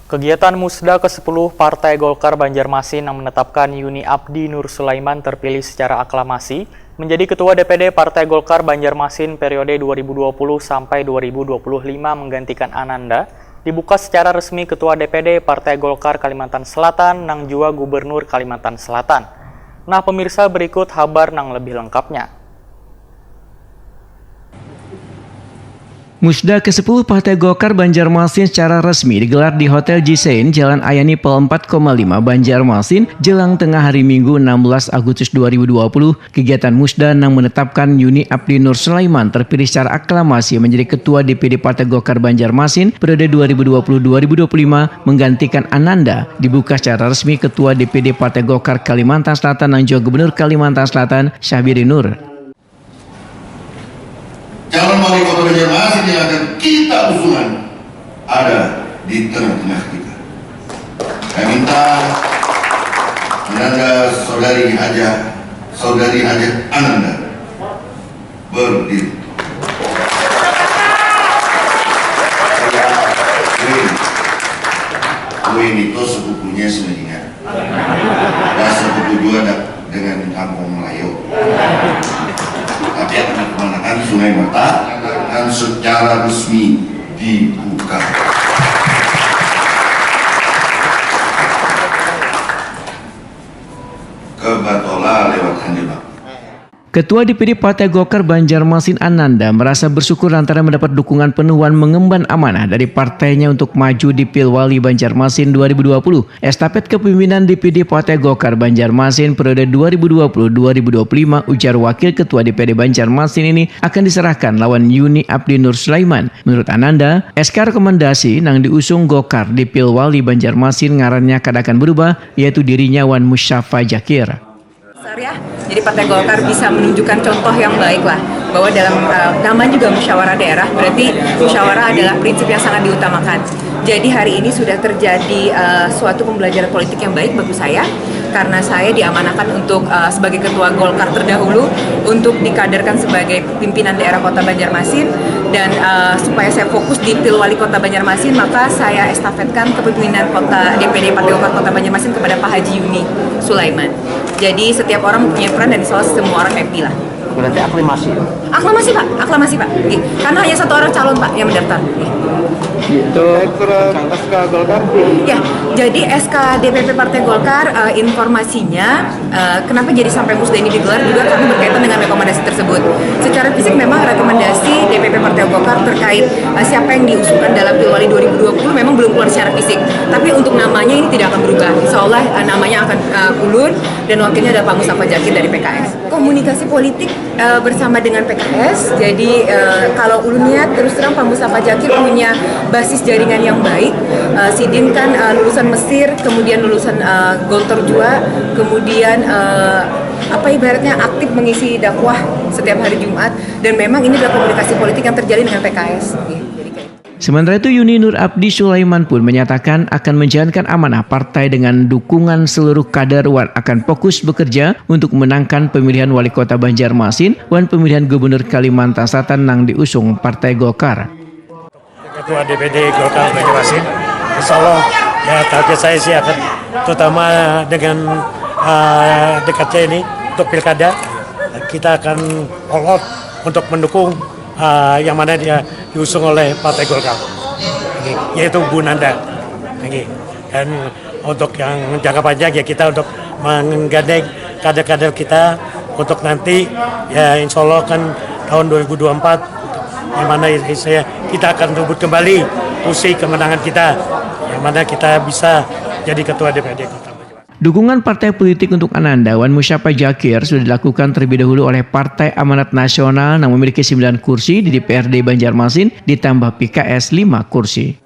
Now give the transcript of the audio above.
Kegiatan Musda ke-10 Partai Golkar Banjarmasin yang menetapkan Yuni Abdi Nur Sulaiman terpilih secara aklamasi menjadi Ketua DPD Partai Golkar Banjarmasin periode 2020 sampai 2025 menggantikan Ananda, dibuka secara resmi Ketua DPD Partai Golkar Kalimantan Selatan nang jua Gubernur Kalimantan Selatan. Nah pemirsa, berikut kabar nang lebih lengkapnya. Musda ke-10 Partai Golkar Banjarmasin secara resmi digelar di Hotel Gisein, Jalan Ayani Pel 4,5 Banjarmasin, jelang tengah hari Minggu 16 Agustus 2020. Kegiatan Musda yang menetapkan Yuni Abdi Nur Sulaiman terpilih secara aklamasi menjadi Ketua DPD Partai Golkar Banjarmasin periode 2020-2025 menggantikan Ananda, dibuka secara resmi Ketua DPD Partai Golkar Kalimantan Selatan dan juga Gubernur Kalimantan Selatan Syahbiri Nur. Calon wali kota Banjarmasin yang akan kita usulkan ada di tengah-tengah kita. Saya minta Ananda saudari Haja Ananda berdiri. Ini itu sepupunya sebenarnya. Dan sepupu juga dengan kampung Melayu. Tapi akan kemenangan Sungai Mata akan secara resmi dibuka. Ke Batola lewat Handilak. Ketua DPD Partai Golkar Banjarmasin Ananda merasa bersyukur lantaran mendapat dukungan penuhan mengemban amanah dari partainya untuk maju di Pilwali Banjarmasin 2020. Estafet kepemimpinan DPD Partai Golkar Banjarmasin periode 2020-2025, ujar Wakil Ketua DPD Banjarmasin ini akan diserahkan lawan Yuni Abdi Nur Sulaiman. Menurut Ananda, SK rekomendasi yang diusung Golkar di Pilwali Banjarmasin ngarannya akan berubah, yaitu dirinya Wan Musyafa Jakir. Ya, jadi Partai Golkar bisa menunjukkan contoh yang baik lah, bahwa dalam nama juga musyawarah daerah, berarti musyawarah adalah prinsip yang sangat diutamakan. Jadi hari ini sudah terjadi suatu pembelajaran politik yang baik bagi saya, karena saya diamanahkan untuk sebagai Ketua Golkar terdahulu untuk dikaderkan sebagai pimpinan daerah Kota Banjarmasin, dan supaya saya fokus di Pilwali Kota Banjarmasin, maka saya estafetkan kepemimpinan Kota DPD Partai Golkar Kota Banjarmasin kepada Pak Haji Yuni Sulaiman. Jadi setiap orang mempunyai peran dan insya Allah semua orang happy lah. Berarti aklamasi? Aklamasi Pak. Karena hanya satu orang calon Pak yang mendaftar. Itu SK Golkar? Ya, jadi SK DPP Partai Golkar informasinya kenapa jadi sampai Musda ini digelar juga karena berkaitan dengan rekomendasi tersebut. Secara fisik memang rekomendasi DPP Partai Golkar terkait siapa yang diusulkan dalam Pilwali 2020 memang belum keluar secara fisik. Tapi untuk namanya ini tidak akan berubah. Insya Allah namanya akan ulur dan wakilnya adalah Pak Mustafa Jakir dari PKS. Komunikasi politik bersama dengan PKS. Jadi kalau ulun lihat terus terang Pak Mustafa Jakir punya basis jaringan yang baik. Sidin kan lulusan Mesir, kemudian lulusan Gontor Jua, kemudian ibaratnya aktif mengisi dakwah setiap hari Jumat, dan memang ini adalah komunikasi politik yang terjalin dengan PKS. Sementara itu Yuni Nur Abdi Sulaiman pun menyatakan akan menjalankan amanah partai dengan dukungan seluruh kader wan akan fokus bekerja untuk menangkan pemilihan wali kota Banjarmasin wan pemilihan gubernur Kalimantan Selatan yang diusung Partai Golkar. Ketua DPD Golkar Banjarmasin, insya Allah ya target saya sih akan terutama dengan dekatnya ini untuk pilkada kita akan all out untuk mendukung yang mana dia diusung oleh Partai Golkar, yaitu Bu Nanda. Dan untuk yang jangka panjang ya kita untuk menggandeng kader-kader kita untuk nanti ya insya Allah kan tahun 2024 yang mana kita akan rebut kembali kursi kemenangan kita, yang mana kita bisa jadi Ketua DPD Kota. Dukungan partai politik untuk Ananda Wan Musyafa Jakir sudah dilakukan terlebih dahulu oleh Partai Amanat Nasional yang memiliki 9 kursi di DPRD Banjarmasin ditambah PKS 5 kursi.